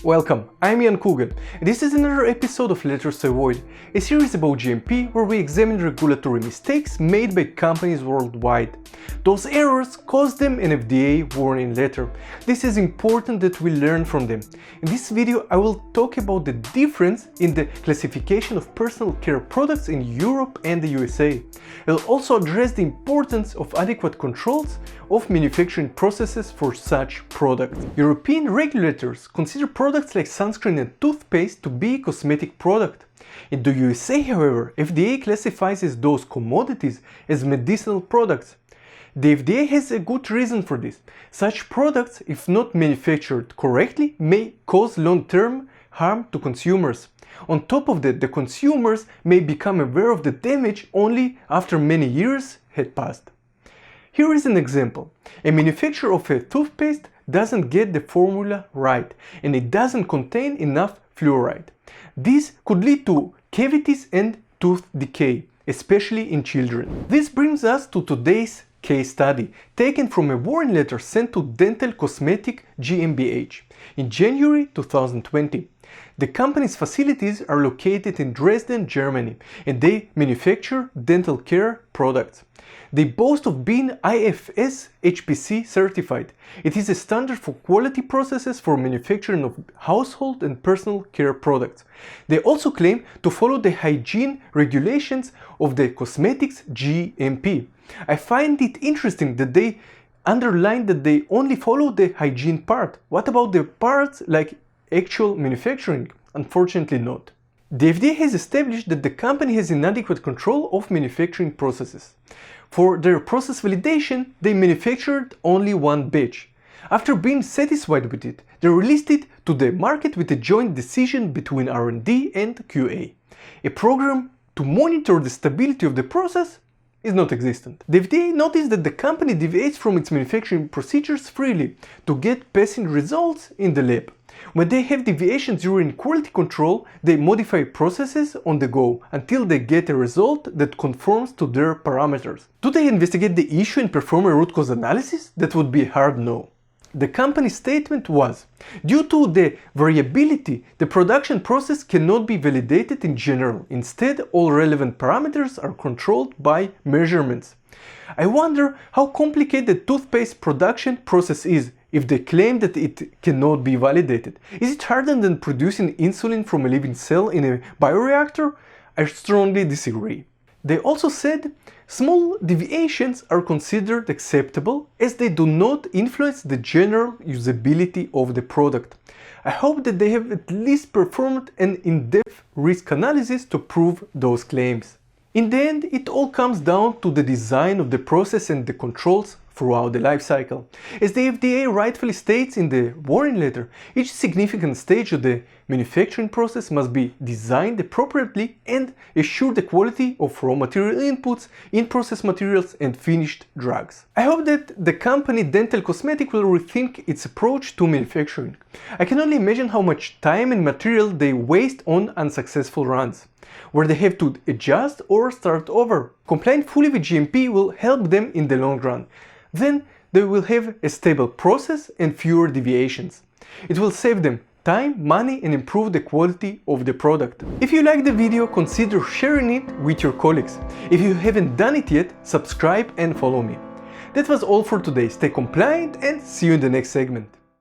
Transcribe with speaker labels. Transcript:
Speaker 1: Welcome, I'm Jan Kugel. This is another episode of Letters to Avoid, a series about GMP where we examine regulatory mistakes made by companies worldwide. Those errors caused them an FDA warning letter. This is important that we learn from them. In this video I will talk about the difference in the classification of personal care products in Europe and the USA. I'll also address the importance of adequate controls of manufacturing processes for such products. European regulators consider products like sunscreen and toothpaste to be a cosmetic product. In the USA, however, FDA classifies those commodities as medicinal products. The FDA has a good reason for this. Such products, if not manufactured correctly, may cause long-term harm to consumers. On top of that, the consumers may become aware of the damage only after many years had passed. Here is an example. A manufacturer of a toothpaste doesn't get the formula right and it doesn't contain enough fluoride. This could lead to cavities and tooth decay, especially in children. This brings us to today's case study, taken from a warning letter sent to Dental Cosmetic GmbH in January 2020. The company's facilities are located in Dresden, Germany, and they manufacture dental care products. They boast of being IFS HPC certified. It is a standard for quality processes for manufacturing of household and personal care products. They also claim to follow the hygiene regulations of the cosmetics GMP. I find it interesting that they underline that they only follow the hygiene part. What about the parts like actual manufacturing? Unfortunately not. The FDA has established that the company has inadequate control of manufacturing processes. For their process validation, they manufactured only one batch. After being satisfied with it, they released it to the market with a joint decision between R&D and QA. A program to monitor the stability of the process is not existent. The FDA noticed that the company deviates from its manufacturing procedures freely to get passing results in the lab. When they have deviations during quality control, they modify processes on the go until they get a result that conforms to their parameters. Do they investigate the issue and perform a root cause analysis? That would be a hard no. The company's statement was, due to the variability, the production process cannot be validated in general. Instead, all relevant parameters are controlled by measurements. I wonder how complicated the toothpaste production process is if they claim that it cannot be validated. Is it harder than producing insulin from a living cell in a bioreactor? I strongly disagree. They also said small deviations are considered acceptable as they do not influence the general usability of the product. I hope that they have at least performed an in-depth risk analysis to prove those claims. In the end, it all comes down to the design of the process and the controls throughout the life cycle. As the FDA rightfully states in the warning letter, each significant stage of the manufacturing process must be designed appropriately and assure the quality of raw material inputs, in-process materials and finished drugs. I hope that the company Dental Cosmetic will rethink its approach to manufacturing. I can only imagine how much time and material they waste on unsuccessful runs, where they have to adjust or start over. Complying fully with GMP will help them in the long run. Then they will have a stable process and fewer deviations. It will save them time, money and improve the quality of the product. If you like the video, consider sharing it with your colleagues. If you haven't done it yet, subscribe and follow me. That was all for today. Stay compliant and see you in the next segment.